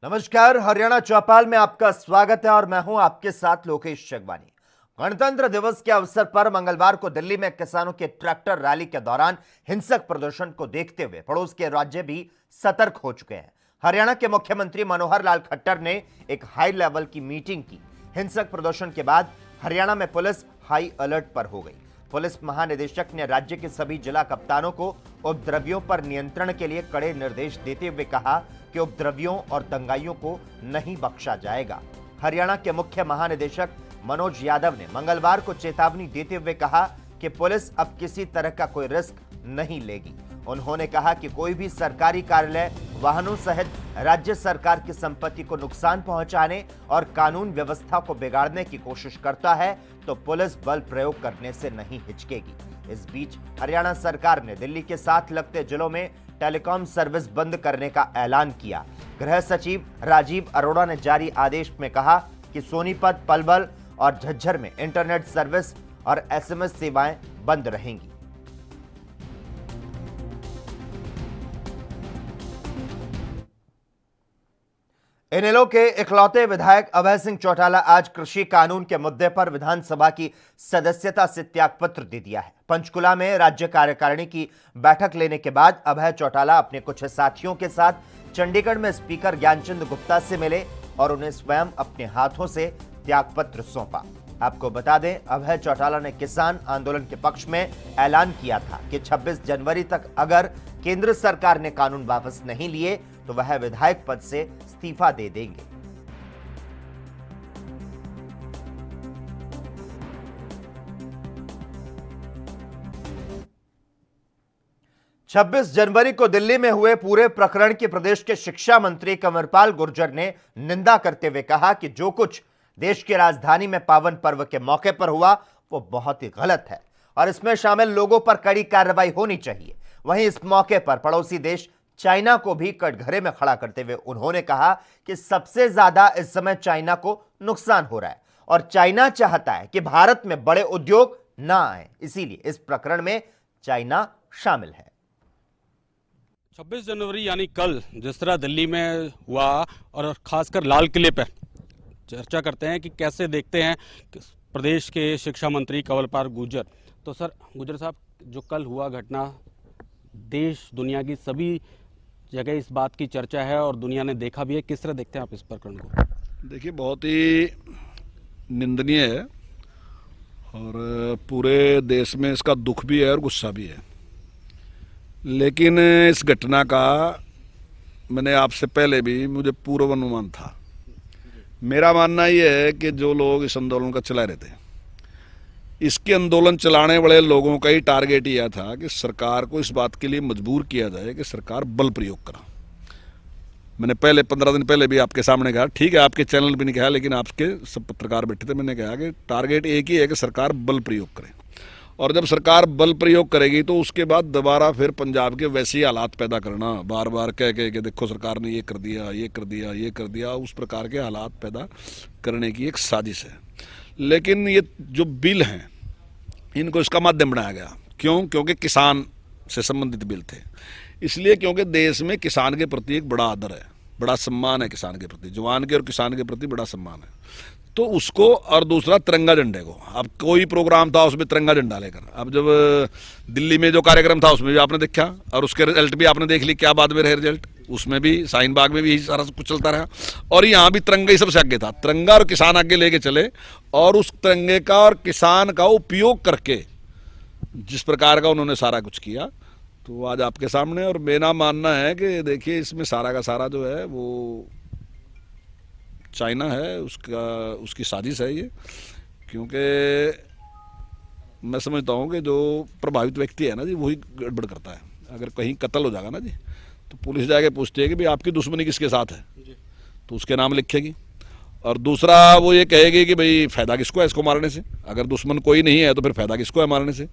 नमस्कार, हरियाणा चौपाल में आपका स्वागत है और मैं हूं आपके साथ लोकेश चगवानी। गणतंत्र दिवस के अवसर पर मंगलवार को दिल्ली में किसानों के ट्रैक्टर रैली के दौरान हिंसक प्रदर्शन को देखते हुए पड़ोस के राज्य भी सतर्क हो चुके हैं। हरियाणा के मुख्यमंत्री मनोहर लाल खट्टर ने एक हाई लेवल की मीटिंग की। हिंसक प्रदर्शन के बाद हरियाणा में पुलिस हाई अलर्ट पर हो गई। पुलिस महानिदेशक ने राज्य के सभी जिला कप्तानों को उपद्रवियों पर नियंत्रण के लिए कड़े निर्देश देते हुए कहा कि उपद्रवियों और दंगाइयों को नहीं बख्शा जाएगा। हरियाणा के मुख्य महानिदेशक मनोज यादव ने मंगलवार को चेतावनी देते हुए कहा कि पुलिस अब किसी तरह का कोई रिस्क नहीं लेगी। उन्होंने कहा कि कोई भी सरकारी कार्यालय, वाहनों सहित राज्य सरकार की संपत्ति को नुकसान पहुंचाने और कानून व्यवस्था को बिगाड़ने की कोशिश करता है तो पुलिस बल प्रयोग करने से नहीं हिचकेगी। इस बीच हरियाणा सरकार ने दिल्ली के साथ लगते जिलों में टेलीकॉम सर्विस बंद करने का ऐलान किया। गृह सचिव राजीव अरोड़ा ने जारी आदेश में कहा कि सोनीपत, पलवल और झज्जर में इंटरनेट सर्विस और एसएमएस सेवाएं बंद रहेंगी। इनेलो के इकलौते विधायक अभय सिंह चौटाला आज कृषि कानून के मुद्दे पर विधानसभा की सदस्यता से त्यागपत्र दे दिया है। पंचकुला में राज्य कार्यकारिणी की बैठक लेने के बाद अभय चौटाला अपने कुछ साथियों के साथ चंडीगढ़ में स्पीकर ज्ञानचंद गुप्ता से मिले और उन्हें स्वयं अपने हाथों से त्यागपत्र सौंपा। आपको बता दें, अभय चौटाला ने किसान आंदोलन के पक्ष में ऐलान किया था कि 26 जनवरी तक अगर केंद्र सरकार ने कानून वापस नहीं लिए तो वह विधायक पद से इस्तीफा दे देंगे। छब्बीस जनवरी को दिल्ली में हुए पूरे प्रकरण की प्रदेश के शिक्षा मंत्री कंवरपाल गुर्जर ने निंदा करते हुए कहा कि जो कुछ देश की राजधानी में पावन पर्व के मौके पर हुआ वो बहुत ही गलत है और इसमें शामिल लोगों पर कड़ी कार्रवाई होनी चाहिए। वहीं इस मौके पर पड़ोसी देश चाइना को भी कटघरे में खड़ा करते हुए उन्होंने कहा कि सबसे ज्यादा इस समय चाइना को नुकसान हो रहा है और चाइना चाहता है कि भारत में बड़े उद्योग ना आए, इसीलिए इस प्रकरण में चाइना शामिल है। 26 जनवरी यानी कल जिस तरह दिल्ली में हुआ और खासकर लाल किले पर चर्चा करते हैं कि कैसे देखते हैं कि प्रदेश के शिक्षा मंत्री कंवरपाल गुर्जर। तो सर गुर्जर साहब, जो कल हुआ घटना, देश दुनिया की सभी जगह इस बात की चर्चा है और दुनिया ने देखा भी है, किस तरह देखते हैं आप इस प्रकरण को? देखिए, बहुत ही निंदनीय है और पूरे देश में इसका दुख भी है और गुस्सा भी है। लेकिन इस घटना का मैंने आपसे पहले भी मुझे पूर्व अनुमान था। मेरा मानना यह है कि जो लोग इस आंदोलन का चला रहे थे, इसके आंदोलन चलाने वाले लोगों का ही टारगेट यह था कि सरकार को इस बात के लिए मजबूर किया जाए कि सरकार बल प्रयोग करा। मैंने पहले 15 दिन पहले भी आपके सामने कहा, ठीक है आपके चैनल भी नहीं कहा, लेकिन आपके सब पत्रकार बैठे थे, मैंने कहा कि टारगेट एक ही है कि सरकार बल प्रयोग करे और जब सरकार बल प्रयोग करेगी तो उसके बाद दोबारा फिर पंजाब के वैसे ही हालात पैदा करना, बार बार कह के कि देखो सरकार ने ये कर दिया, ये कर दिया, ये कर दिया, उस प्रकार के हालात पैदा करने की एक साजिश है। लेकिन ये जो बिल हैं इनको इसका माध्यम बनाया गया। क्यों? क्योंकि किसान से संबंधित बिल थे, इसलिए क्योंकि देश में किसान के प्रति एक बड़ा आदर है, बड़ा सम्मान है किसान के प्रति, जवान के और किसान के प्रति बड़ा सम्मान है। तो उसको, और दूसरा तिरंगा झंडे को, अब कोई प्रोग्राम था उसमें तिरंगा झंडा लेकर, अब जब दिल्ली में जो कार्यक्रम था उसमें भी आपने देखा और उसके रिजल्ट भी आपने देख ली, क्या बाद में रहे रिजल्ट, उसमें भी शाहीन बाग में भी यही सारा कुछ चलता रहा और यहाँ भी तिरंगा ही सबसे आगे था। तिरंगा और किसान आगे लेके चले और उस तिरंगे का और किसान का उपयोग करके जिस प्रकार का उन्होंने सारा कुछ किया, तो आज आपके सामने। और मेरा मानना है कि देखिए इसमें सारा का सारा जो है वो चाइना है, उसकी साजिश है ये। क्योंकि मैं समझता हूँ कि जो प्रभावित व्यक्ति है ना जी, वही गड़बड़ करता है। अगर कहीं कत्ल हो जाएगा ना जी, तो पुलिस जाके पूछती है कि भाई आपकी दुश्मनी किसके साथ है, तो उसके नाम लिखेगी। और दूसरा वो ये कहेगी कि भाई फायदा किसको है इसको मारने से, अगर दुश्मन कोई नहीं है तो फिर फायदा किसको है मारने से।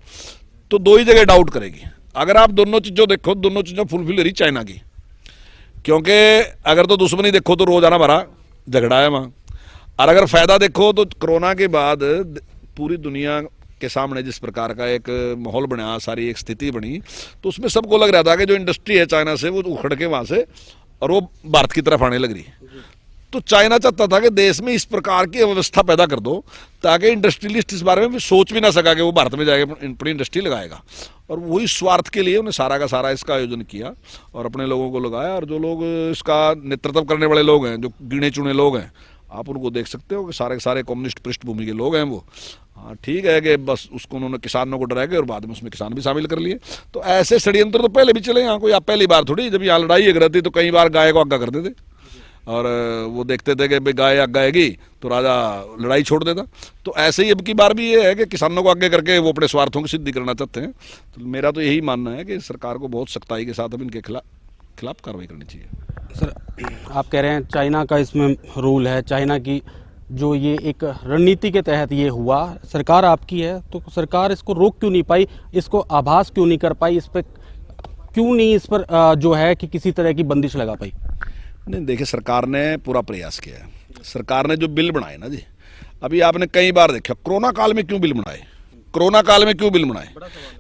तो दो ही जगह डाउट करेगी। अगर आप दोनों चीज़ों देखो, दोनों चीज़ें फुलफिल रही चाइना की, क्योंकि अगर तो दुश्मनी देखो तो रोजाना भरा झगड़ा है वहाँ, और अगर फायदा देखो तो कोरोना के बाद पूरी दुनिया के सामने जिस प्रकार का एक माहौल बना, सारी एक स्थिति बनी, तो उसमें सबको लग रहा था कि जो इंडस्ट्री है चाइना से वो उखड़ के वहाँ से और वो भारत की तरफ आने लग रही। तो चाइना चाहता था कि देश में इस प्रकार की व्यवस्था पैदा कर दो ताकि इंडस्ट्रियलिस्ट इस बारे में भी सोच भी ना सका कि वो भारत में जाएगा अपनी इंडस्ट्री लगाएगा। और वही स्वार्थ के लिए उन्हें सारा का सारा इसका आयोजन किया और अपने लोगों को लगाया। और जो लोग इसका नेतृत्व करने वाले लोग हैं, जो गिने चुने लोग हैं, आप उनको देख सकते हो कि सारे के सारे कम्युनिस्ट पृष्ठभूमि के लोग हैं वो। हाँ, ठीक है कि बस उसको उन्होंने किसानों को डरा के और बाद में उसमें किसान भी शामिल कर लिए। तो ऐसे षड्यंत्र तो पहले भी चले यहाँ, कोई आप पहली बार थोड़ी, जब यहाँ लड़ाई एक रहती तो कई बार गाय को आज्ञा करते थे और वो देखते थे कि भाई गाय आज्ञा आएगी तो राजा लड़ाई छोड़ देता। तो ऐसे ही अब की बार भी ये है कि किसानों को आगे करके वो अपने स्वार्थों की सिद्धि करना चाहते हैं। तो मेरा तो यही मानना है कि सरकार को बहुत सख्ताई के साथ अब इनके खिलाफ कार्रवाई करनी चाहिए। सर, आप कह रहे हैं चाइना का इसमें रूल है, चाइना की जो ये एक रणनीति के तहत ये हुआ, सरकार आपकी है तो सरकार इसको रोक क्यों नहीं पाई, इसको आभास क्यों नहीं कर पाई, इस पर क्यों नहीं इस पर जो है कि किसी तरह की बंदिश लगा पाई? नहीं, देखिए, सरकार ने पूरा प्रयास किया है। सरकार ने जो बिल बनाए ना जी, अभी आपने कई बार देखा कोरोना काल में क्यों बिल बनाए, कोरोना काल में क्यों बिल बनाए,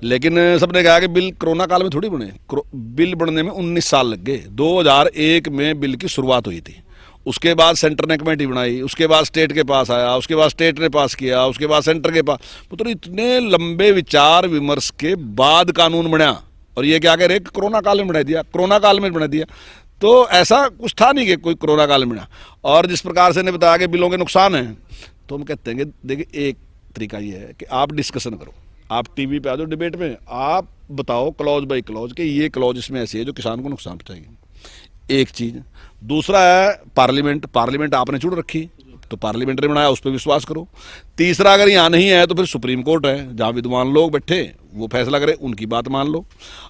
लेकिन सबने कहा कि बिल कोरोना काल में थोड़ी बने। बिल बनने में 19 साल लग गए। 2001 में बिल की शुरुआत हुई थी, उसके बाद सेंटर ने कमेटी बनाई, उसके बाद स्टेट के पास आया, उसके बाद स्टेट ने पास किया, उसके बाद सेंटर के पास, मतलब इतने लंबे विचार विमर्श के बाद कानून बना। और ये क्या कह रहे कि कोरोना काल में बना दिया, कोरोना काल में बना दिया। तो ऐसा कुछ था नहीं कि कोई कोरोना काल में बना। और जिस प्रकार से ने बताया कि बिलों के नुकसान हैं, तो हम कहते हैं कि देखिए, एक तरीका ये है कि आप डिस्कशन करो, आप टीवी पे आ जाओ डिबेट में, आप बताओ क्लॉज बाई क्लॉज कि ये क्लॉज इसमें ऐसी है जो किसान को नुकसान पहुंचाएगी। एक चीज। दूसरा है पार्लियामेंट आपने चुन रखी तो पार्लियामेंट ने बनाया, उस पर विश्वास करो। तीसरा, अगर यहाँ नहीं है तो फिर सुप्रीम कोर्ट है, जहाँ विद्वान लोग बैठे वो फैसला करे, उनकी बात मान लो।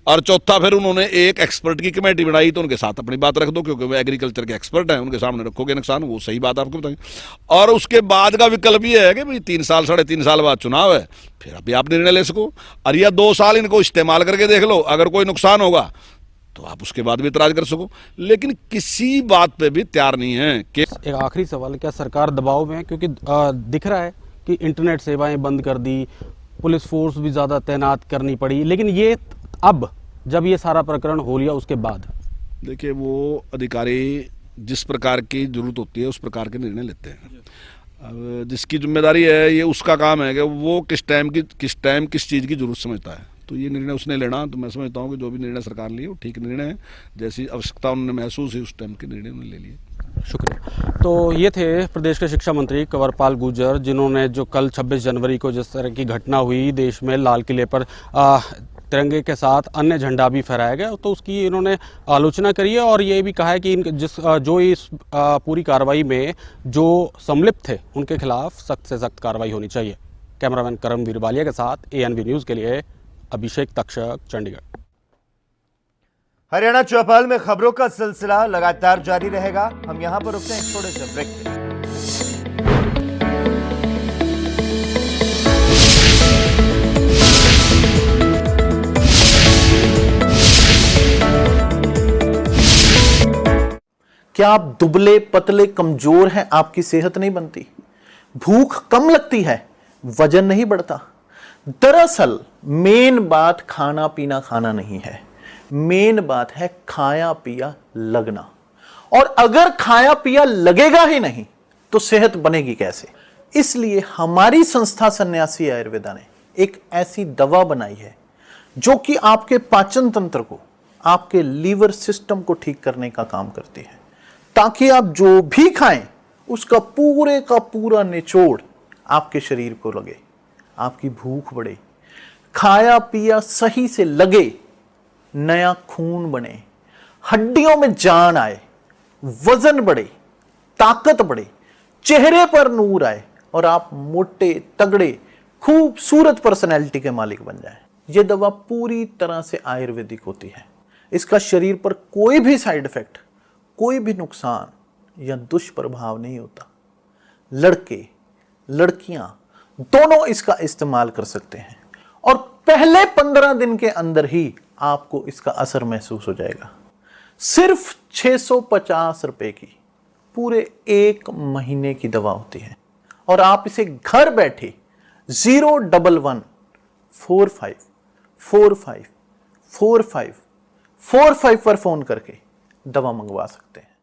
और चौथा, फिर उन्होंने एक एक्सपर्ट की कमेटी बनाई तो उनके साथ अपनी बात रख दो, क्योंकि वो एग्रीकल्चर के एक्सपर्ट हैं, उनके सामने रखोगे नुकसान, वो सही बात आपको बताएंगे। और उसके बाद का विकल्प ये है कि भाई 3 साल 3.5 साल बाद चुनाव है, फिर अभी आप निर्णय ले सको। और या 2 साल इनको इस्तेमाल करके देख लो, अगर कोई नुकसान होगा तो आप उसके बाद भी इतराज कर सको। लेकिन किसी बात पे भी तैयार नहीं है कि। एक आखिरी सवाल, क्या सरकार दबाव में है? क्योंकि दिख रहा है कि इंटरनेट सेवाएं बंद कर दी, पुलिस फोर्स भी ज़्यादा तैनात करनी पड़ी, लेकिन ये अब जब ये सारा प्रकरण हो लिया उसके बाद, देखिए, वो अधिकारी जिस प्रकार की जरूरत होती है उस प्रकार के निर्णय लेते हैं। अब जिसकी जिम्मेदारी है, ये उसका काम है कि वो किस टाइम किस चीज़ की जरूरत समझता है, तो ये निर्णय उसने लेना। तो मैं समझता हूँ कि जो भी निर्णय सरकार लिए वो ठीक निर्णय है, जैसी आवश्यकता उन्होंने महसूस हुई उस टाइम के निर्णय उन्होंने ले लिए। शुक्रिया। तो ये थे प्रदेश के शिक्षा मंत्री कंवरपाल गुर्जर, जिन्होंने जो कल 26 जनवरी को जिस तरह की घटना हुई देश में, लाल किले पर तिरंगे के साथ अन्य झंडा भी फहराया गया, तो उसकी इन्होंने आलोचना करी है और ये भी कहा है कि जो इस पूरी कार्रवाई में जो सम्मिलित थे उनके खिलाफ सख्त से सख्त कार्रवाई होनी चाहिए। कैमरामैन करमवीर बालिया के साथ ANV न्यूज़ के लिए अभिषेक तक्षक, चंडीगढ़। हरियाणा चौपाल में खबरों का सिलसिला लगातार जारी रहेगा। हम यहां पर रुकते हैं एक छोटे से ब्रेक के लिए। क्या आप दुबले पतले कमजोर हैं, आपकी सेहत नहीं बनती, भूख कम लगती है, वजन नहीं बढ़ता? दरअसल मेन बात खाना पीना खाना नहीं है, मेन बात है खाया पिया लगना। और अगर खाया पिया लगेगा ही नहीं तो सेहत बनेगी कैसे? इसलिए हमारी संस्था सन्यासी आयुर्वेदा ने एक ऐसी दवा बनाई है जो कि आपके पाचन तंत्र को, आपके लीवर सिस्टम को ठीक करने का काम करती है, ताकि आप जो भी खाएं उसका पूरे का पूरा निचोड़ आपके शरीर को लगे, आपकी भूख बढ़े, खाया पिया सही से लगे, नया खून बने, हड्डियों में जान आए, वजन बढ़े, ताकत बढ़े, चेहरे पर नूर आए और आप मोटे तगड़े खूबसूरत पर्सनैलिटी के मालिक बन जाएं। यह दवा पूरी तरह से आयुर्वेदिक होती है। इसका शरीर पर कोई भी साइड इफेक्ट, कोई भी नुकसान या दुष्प्रभाव नहीं होता। लड़के लड़कियां दोनों इसका इस्तेमाल कर सकते हैं और पहले 15 दिन के अंदर ही आपको इसका असर महसूस हो जाएगा। सिर्फ 650 रुपए की पूरे 1 महीने की दवा होती है और आप इसे घर बैठे 011 45 45 45 45 पर फोन करके दवा मंगवा सकते हैं।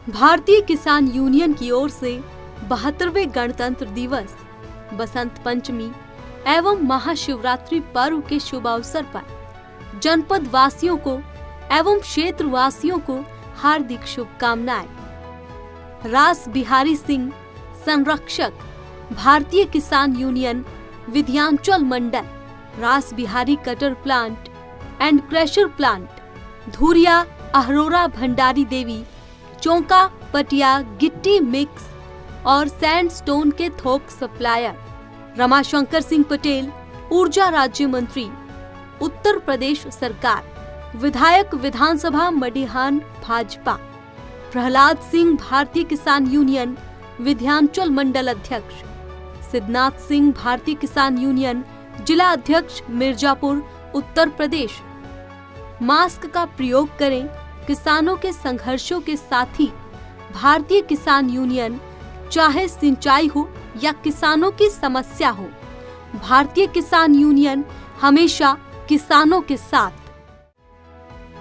भारतीय किसान यूनियन की ओर से 72वें गणतंत्र दिवस, बसंत पंचमी एवं महाशिवरात्रि पर्व के शुभ अवसर पर जनपद वासियों को एवं क्षेत्र वासियों को हार्दिक शुभकामनाएं। रास बिहारी सिंह, संरक्षक, भारतीय किसान union Vindhyachal Mandal, Ras Bihari cutter plant and crusher plant, Dhuriya Ahraura Bhandari Devi, Chauka Patiya गिट्टी मिक्स और सैंडस्टोन के थोक सप्लायर, रमाशंकर सिंह पटेल, ऊर्जा राज्य मंत्री, उत्तर प्रदेश सरकार, विधायक विधानसभा मडिहान भाजपा, प्रहलाद सिंह, भारतीय किसान यूनियन विध्यांचल मंडल अध्यक्ष, सिद्धनाथ सिंह, भारतीय किसान यूनियन जिला अध्यक्ष मिर्जापुर, उत्तर प्रदेश। मास्क का प्रयोग करें। किसानों के संघर्षों के साथी भारतीय किसान यूनियन, चाहे सिंचाई हो या किसानों की समस्या हो, भारतीय किसान यूनियन हमेशा किसानों के साथ।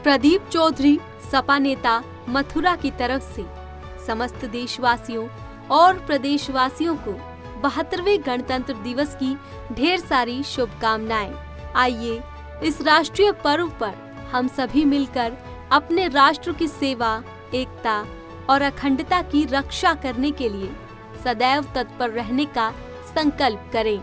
प्रदीप चौधरी, सपा नेता, मथुरा की तरफ से समस्त देशवासियों और प्रदेशवासियों को 72वें गणतंत्र दिवस की ढेर सारी शुभकामनाएं। आइए इस राष्ट्रीय पर्व पर हम सभी मिलकर अपने राष्ट्र की सेवा, एकता और अखंडता की रक्षा करने के लिए सदैव तत्पर रहने का संकल्प करें।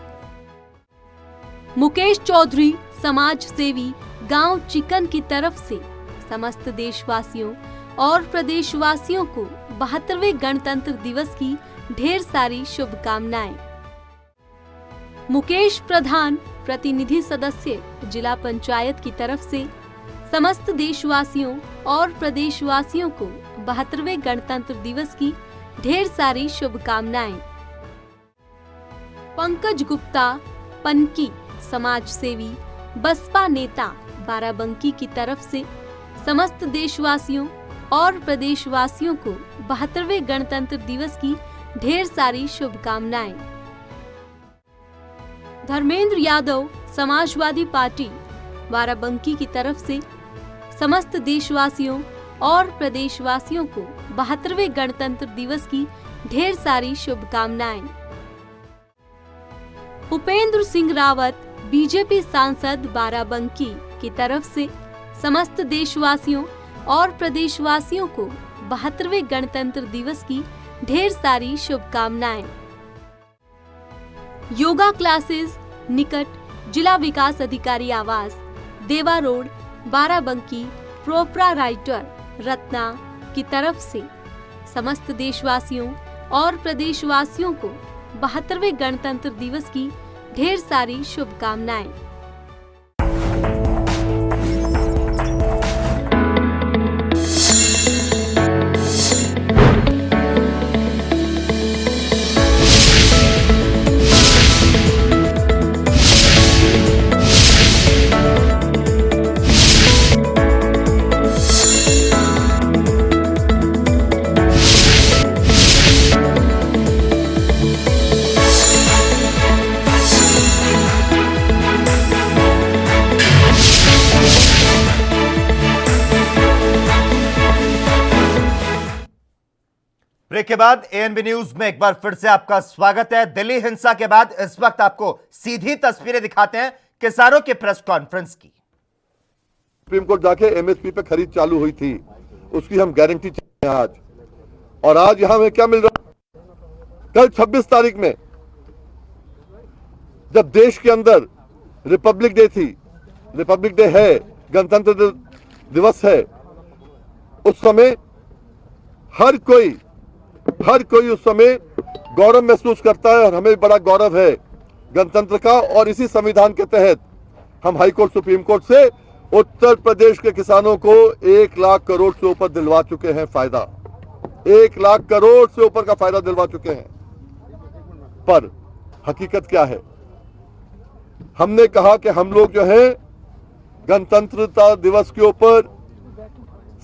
मुकेश चौधरी, समाज सेवी, गांव चिकन की तरफ से समस्त देशवासियों और प्रदेशवासियों को 72वें गणतंत्र दिवस की ढेर सारी शुभकामनाएं। मुकेश प्रधान, प्रतिनिधि सदस्य, जिला पंचायत की तरफ से समस्त देशवासियों और प्रदेशवासियों को 72वें गणतंत्र दिवस की ढेर सारी शुभकामनाएं। पंकज गुप्ता, पनकी, समाज सेवी, बसपा नेता, बाराबंकी की तरफ से समस्त देशवासियों और प्रदेशवासियों को 72वें गणतंत्र दिवस की ढेर सारी शुभकामनाएं। धर्मेंद्र यादव, समाजवादी पार्टी, बाराबंकी की तरफ से समस्त देशवासियों और प्रदेशवासियों को 72वें गणतंत्र दिवस की ढेर सारी शुभकामनाएं। उपेंद्र सिंह रावत, बीजेपी सांसद, बाराबंकी की तरफ से समस्त देशवासियों और प्रदेशवासियों को 72वें गणतंत्र दिवस की ढेर सारी शुभकामनाएं। योगा क्लासेस निकट जिला विकास अधिकारी आवास, देवा रोड, बाराबंकी, प्रोपराइटर रत्ना की तरफ से समस्त देशवासियों और प्रदेशवासियों को 72वें गणतंत्र दिवस की ढेर सारी शुभकामनाएं। ब्रेक के बाद एएनबी न्यूज में एक बार फिर से आपका स्वागत है। दिल्ली हिंसा के बाद इस वक्त आपको सीधी तस्वीरें दिखाते हैं किसानों के प्रेस कॉन्फ्रेंस की। सुप्रीम कोर्ट जाके एमएसपी पे खरीद चालू हुई थी, उसकी हम गारंटी चाहते हैं आज। और आज यहां हमें क्या मिल रहा है? कल 26 तारीख में जब देश के अंदर रिपब्लिक डे थी, रिपब्लिक डे है, गणतंत्र दिवस है, उस समय हर कोई उस समय गौरव महसूस करता है और हमें बड़ा गौरव है गणतंत्र का। और इसी संविधान के तहत हम हाई कोर्ट, सुप्रीम कोर्ट से उत्तर प्रदेश के किसानों को 1 लाख करोड़ से ऊपर दिलवा चुके हैं फायदा, 1 लाख करोड़ से ऊपर का फायदा दिलवा चुके हैं। पर हकीकत क्या है? हमने कहा कि हम लोग जो है गणतंत्रता दिवस के ऊपर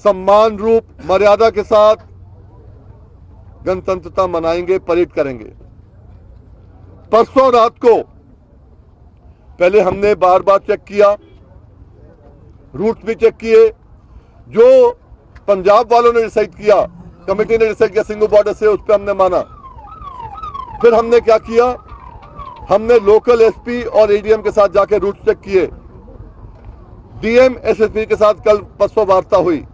सम्मान रूप मर्यादा के साथ गणतंत्रता मनाएंगे, परेड करेंगे। परसों रात को पहले हमने बार बार चेक किया, रूट भी चेक किए। जो पंजाब वालों ने डिसाइड किया कमेटी ने डिसाइड किया सिंगू बॉर्डर से, उस पर हमने माना। फिर हमने क्या किया, हमने लोकल एसपी और एडीएम के साथ जाके रूट चेक किए। डीएम एसएसपी के साथ कल परसों वार्ता हुई।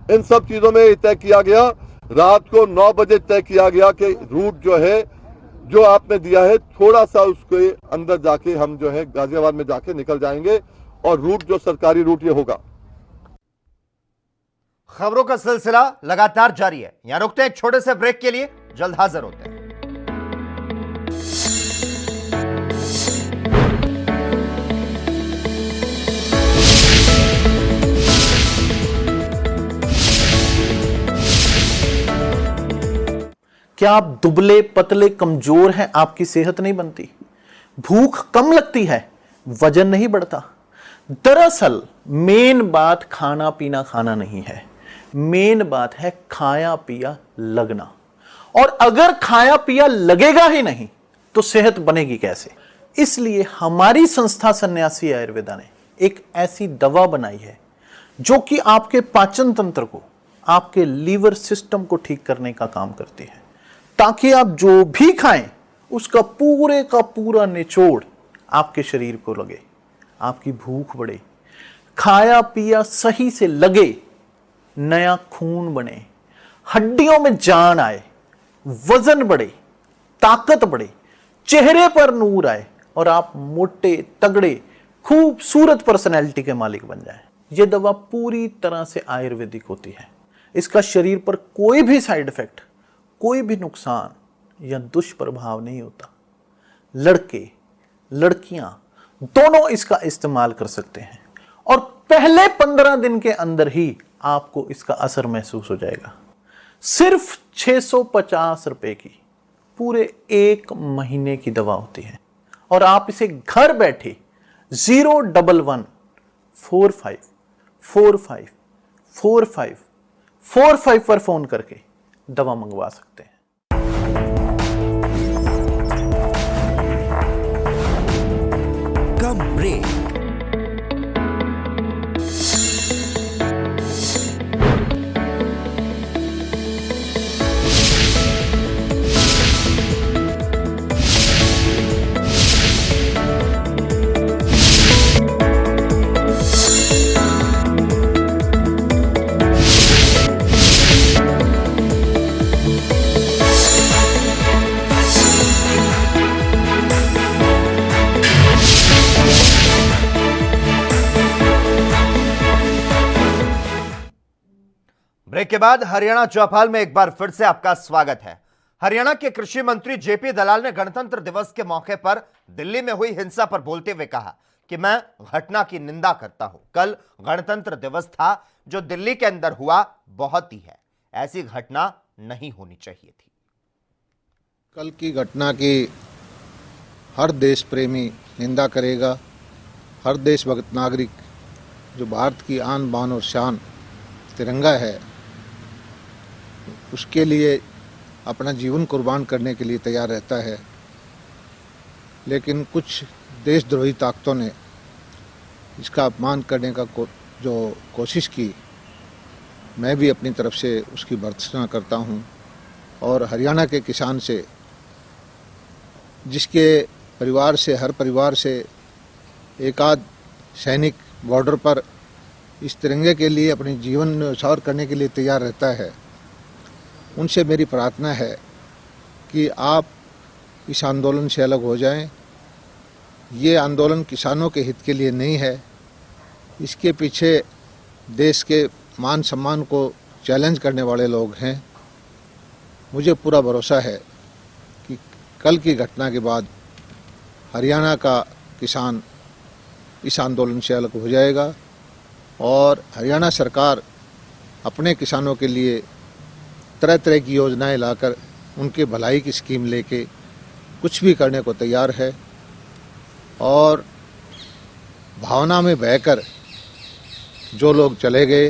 इन सब चीजों में तय किया गया, रात को 9 बजे तय किया गया कि रूट जो है, जो आपने दिया है, थोड़ा सा उसके अंदर जाके हम जो है गाजियाबाद में जाके निकल जाएंगे और रूट जो सरकारी रूट ये होगा। खबरों का सिलसिला लगातार जारी है। यहां रुकते हैं एक छोटे से ब्रेक के लिए, जल्द हाजिर होते हैं। क्या आप दुबले पतले कमजोर हैं, आपकी सेहत नहीं बनती, भूख कम लगती है, वजन नहीं बढ़ता? दरअसल मेन बात खाना पीना खाना नहीं है, मेन बात है खाया पिया लगना। और अगर खाया पिया लगेगा ही नहीं तो सेहत बनेगी कैसे? इसलिए हमारी संस्था सन्यासी आयुर्वेदा ने एक ऐसी दवा बनाई है जो कि आपके पाचन तंत्र को, आपके लीवर सिस्टम को ठीक करने का काम करती है, ताकि आप जो भी खाएं उसका पूरे का पूरा निचोड़ आपके शरीर को लगे, आपकी भूख बढ़े, खाया पिया सही से लगे, नया खून बने, हड्डियों में जान आए, वजन बढ़े, ताकत बढ़े, चेहरे पर नूर आए और आप मोटे तगड़े खूबसूरत पर्सनैलिटी के मालिक बन जाएं। यह दवा पूरी तरह से आयुर्वेदिक होती है। इसका शरीर पर कोई भी साइड इफेक्ट, कोई भी नुकसान या दुष्प्रभाव नहीं होता। लड़के लड़कियां दोनों इसका इस्तेमाल कर सकते हैं और पहले 15 दिन के अंदर ही आपको इसका असर महसूस हो जाएगा। सिर्फ 650 रुपए की पूरे 1 महीने की दवा होती है और आप इसे घर बैठे 01145454545 पर फोन करके दवा मंगवा सकते हैं। कम ब्रेक। ब्रेक के बाद हरियाणा चौपाल में एक बार फिर से आपका स्वागत है। हरियाणा के कृषि मंत्री जेपी दलाल ने गणतंत्र दिवस के मौके पर दिल्ली में हुई हिंसा पर बोलते हुए कहा कि मैं घटना की निंदा करता हूं। कल गणतंत्र दिवस था, जो दिल्ली के अंदर हुआ बहुत ही है, ऐसी घटना नहीं होनी चाहिए थी। कल की घटना की हर देश प्रेमी निंदा करेगा। हर देशभक्त नागरिक जो भारत की आन बान और शान तिरंगा है, उसके लिए अपना जीवन कुर्बान करने के लिए तैयार रहता है। लेकिन कुछ देशद्रोही ताकतों ने इसका अपमान करने का जो कोशिश की, मैं भी अपनी तरफ से उसकी भर्त्सना करता हूं। और हरियाणा के किसान से, जिसके परिवार से, हर परिवार से एक आध सैनिक बॉर्डर पर इस तिरंगे के लिए अपने जीवन न्यौछावर करने के लिए तैयार रहता है, उनसे मेरी प्रार्थना है कि आप इस आंदोलन से अलग हो जाएं। ये आंदोलन किसानों के हित के लिए नहीं है। इसके पीछे देश के मान सम्मान को चैलेंज करने वाले लोग हैं। मुझे पूरा भरोसा है कि कल की घटना के बाद हरियाणा का किसान इस आंदोलन से अलग हो जाएगा और हरियाणा सरकार अपने किसानों के लिए तरह तरह की योजनाएं लाकर उनके भलाई की स्कीम लेके कुछ भी करने को तैयार है। और भावना में बहकर जो लोग चले गए,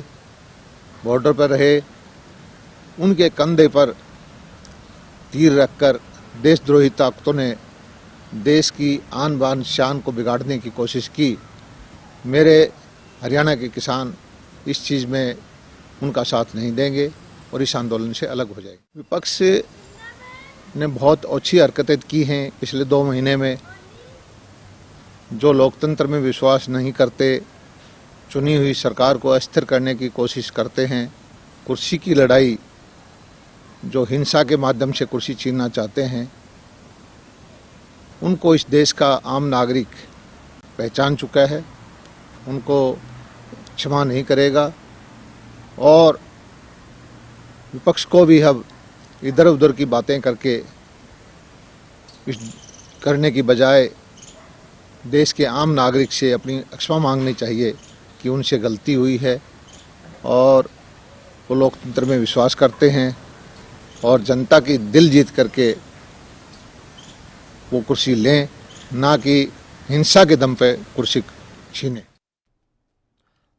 बॉर्डर पर रहे, उनके कंधे पर तीर रखकर देशद्रोही ताकतों ने देश की आन बान शान को बिगाड़ने की कोशिश की। मेरे हरियाणा के किसान इस चीज़ में उनका साथ नहीं देंगे। और इस आंदोलन से अलग हो जाएगी। विपक्ष ने बहुत अच्छी हरकतें की हैं पिछले 2 महीने में। जो लोकतंत्र में विश्वास नहीं करते, चुनी हुई सरकार को अस्थिर करने की कोशिश करते हैं, कुर्सी की लड़ाई, जो हिंसा के माध्यम से कुर्सी छीनना चाहते हैं, उनको इस देश का आम नागरिक पहचान चुका है, उनको क्षमा नहीं करेगा। और विपक्ष को भी अब इधर उधर की बातें करके इस करने की बजाय देश के आम नागरिक से अपनी क्षमा मांगनी चाहिए कि उनसे गलती हुई है और वो लोकतंत्र में विश्वास करते हैं और जनता की दिल जीत करके वो कुर्सी लें, ना कि हिंसा के दम पे कुर्सी छीने।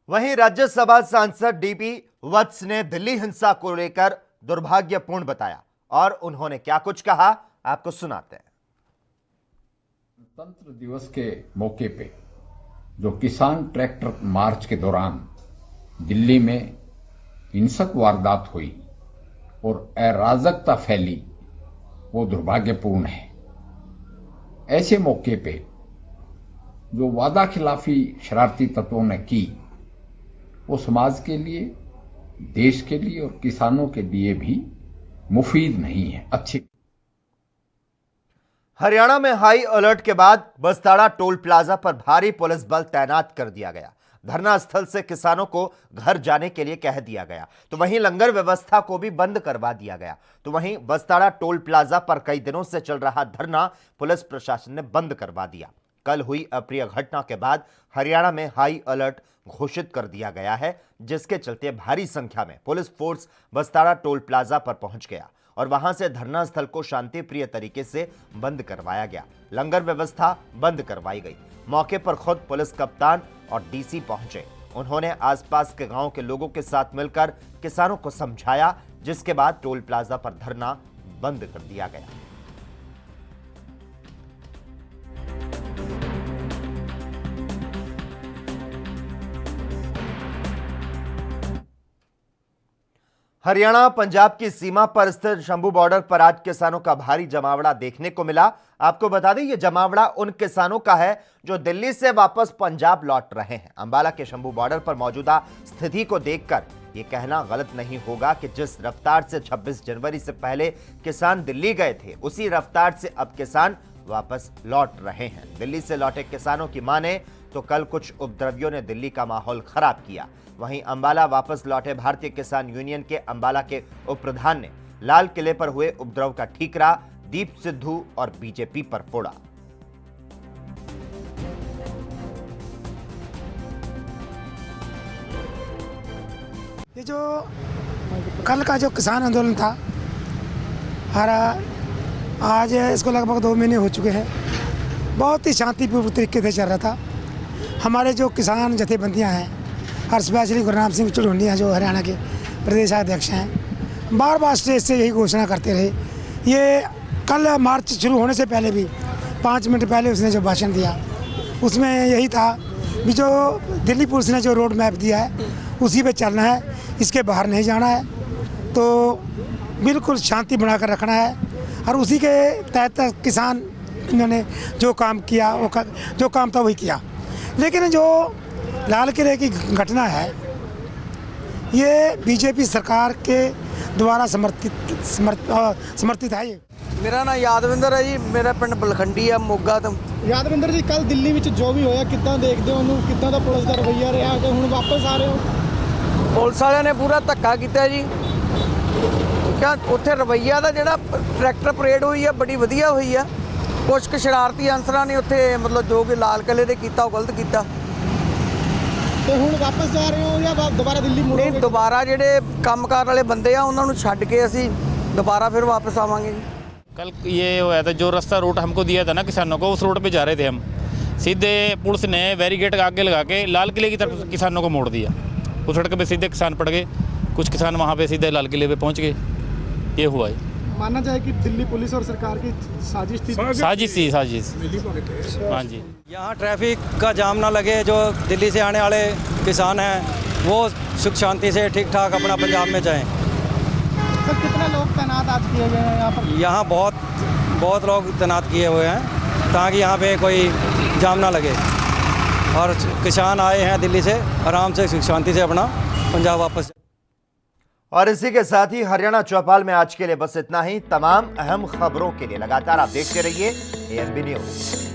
वहीं राज्यसभा सांसद डीपी वत्स ने दिल्ली हिंसा को लेकर दुर्भाग्यपूर्ण बताया और उन्होंने क्या कुछ कहा, आपको सुनाते हैं। गणतंत्र दिवस के मौके पे जो किसान ट्रैक्टर मार्च के दौरान दिल्ली में हिंसक वारदात हुई और अराजकता फैली, वो दुर्भाग्यपूर्ण है। ऐसे मौके पे जो वादा खिलाफी शरारती तत्वों ने की, वो समाज के लिए, देश के लिए और किसानों के लिए भी मुफीद नहीं है, अच्छी। हरियाणा में हाई अलर्ट के बाद बस्ताड़ा टोल प्लाजा पर भारी पुलिस बल तैनात कर दिया गया। धरना स्थल से किसानों को घर जाने के लिए कह दिया गया, तो वहीं लंगर व्यवस्था को भी बंद करवा दिया गया। तो वहीं बस्ताड़ा टोल प्लाजा पर कई दिनों से चल रहा धरना पुलिस प्रशासन ने बंद करवा दिया। कल हुई अप्रिय घटना के बाद हरियाणा में हाई अलर्ट घोषित कर दिया गया है, जिसके चलते भारी संख्या में police force Bastara toll plaza पर पहुंच गया और वहां से धरना स्थल को शांतिप्रिय तरीके से बंद करवाया गया। लंगर व्यवस्था बंद करवाई गई। मौके पर खुद पुलिस कप्तान और डीसी पहुंचे। उन्होंने आसपास के गांव के लोगों के साथ मिलकर किसानों को समझाया, जिसके बाद टोल प्लाजा पर धरना बंद कर दिया गया। हरियाणा पंजाब की सीमा पर स्थित शंभू बॉर्डर पर आज किसानों का भारी जमावड़ा देखने को मिला। आपको बता दें, यह जमावड़ा उन किसानों का है जो दिल्ली से वापस पंजाब लौट रहे हैं। अंबाला के शंभू बॉर्डर पर मौजूदा स्थिति को देखकर यह कहना गलत नहीं होगा कि जिस रफ्तार से 26 जनवरी से पहले किसान दिल्ली गए थे, उसी रफ्तार से अब किसान वापस लौट रहे हैं। दिल्ली से लौटे किसानों की माने तो कल कुछ उपद्रवियों ने दिल्ली का माहौल खराब किया। वहीं अंबाला वापस लौटे भारतीय किसान यूनियन के अंबाला के उप प्रधान ने लाल किले पर हुए उपद्रव का ठीकरा दीप सिद्धू और बीजेपी पर फोड़ा। ये जो कल का जो किसान आंदोलन था, आज इसको लगभग 2 महीने हो चुके हैं। बहुत ही शांतिपूर्ण तरीके से चल रहा था। हमारे जो किसान जथेबंदियां हैं और स्पेशली गुरनाम सिंह चुड़ोनिया जो हरियाणा के प्रदेशाध्यक्ष हैं, बार बार स्टेज से यही घोषणा करते रहे। ये कल मार्च शुरू होने से पहले भी 5 मिनट पहले उसने जो भाषण दिया, उसमें यही था कि जो दिल्ली पुलिस ने जो रोड मैप दिया है उसी पे चलना है, इसके बाहर नहीं जाना है। तो बिल्कुल शांति बनाकर रखना है और उसी के तहत किसान इन्होंने जो काम किया, जो काम था वही किया। लेकिन जो लाल किले की घटना है, ये बीजेपी सरकार के द्वारा समर्थित है। ये मेरा नाम यादविंदर है जी, मेरा पिंड बलखंडी है, मोगा तो। यादविंदर जी, कल दिल्ली ਵਿੱਚ जो भी होया कितना देखते हो ਉਹਨੂੰ, ਕਿੱਦਾਂ ਦਾ ਪੁਲਿਸ ਦਾ ਰਵੱਈਆ ਰਿਹਾ ਕਿ ਹੁਣ ਵਾਪਸ ਆ ਰਹੇ ਹੋ? ਪੁਲਿਸ ਵਾਲਿਆਂ ਨੇ ਪੂਰਾ ਧੱਕਾ ਕੀਤਾ ਜੀ। ਕਿਆ ਉੱਥੇ ਰਵੱਈਆ ਦਾ ਜਿਹੜਾ ਟਰੈਕਟਰ ਪਰੇਡ ਹੋਈ ਆ ਬੜੀ ਵਧੀਆ ਹੋਈ ਆ। ਕੁਝ ਕੁ ਸ਼ਰਾਰਤੀ ਅਨਸਰਾਂ ਨੇ ਉੱਥੇ ਮਤਲਬ ਜੋ ਕਿ ਲਾਲ ਕਿਲੇ ਦੇ ਕੀਤਾ ਉਹ ਗਲਤ ਕੀਤਾ। ਤੇ ਹੁਣ ਵਾਪਸ ਜਾ ਰਹੇ ਹੋ ਜਾਂ ਦੁਬਾਰਾ ਦਿੱਲੀ ਮੁੜੋਗੇ? ਨਹੀਂ, ਦੁਬਾਰਾ ਜਿਹੜੇ ਕੰਮਕਾਰ ਵਾਲੇ ਬੰਦੇ ਆ ਉਹਨਾਂ ਨੂੰ ਛੱਡ ਕੇ ਅਸੀਂ दोबारा फिर वापस आवांगे जी। कल ये हुआ था, जो रास्ता रूट हमको दिया था ना किसानों को, उस रोड पे जा रहे थे हम। सीधे पुलिस ने बैरिकेड आगे लगा के लाल किले की तरफ किसानों को मोड़ दिया। उस सड़क पे सीधे किसान पड़ गए, कुछ किसान वहाँ पे सीधे लाल किले पे पहुँच गए। ये हुआ है। मानना जाए कि दिल्ली पुलिस और सरकार की साजिश थी। साजिश। हाँ जी। यहाँ ट्रैफिक का जाम ना लगे, जो दिल्ली से आने वाले किसान हैं वो सुख शांति से ठीक ठाक अपना पंजाब में जाएं। सर कितने लोग तैनात आज किए गए हैं यहाँ पर? यहाँ बहुत लोग तैनात किए हुए हैं ताकि यहाँ पे कोई जाम ना लगे और किसान आए हैं दिल्ली से आराम से सुख शांति से अपना पंजाब वापस। और इसी के साथ ही हरियाणा चौपाल में आज के लिए बस इतना ही। तमाम अहम खबरों के लिए लगातार आप देखते रहिए ANB न्यूज।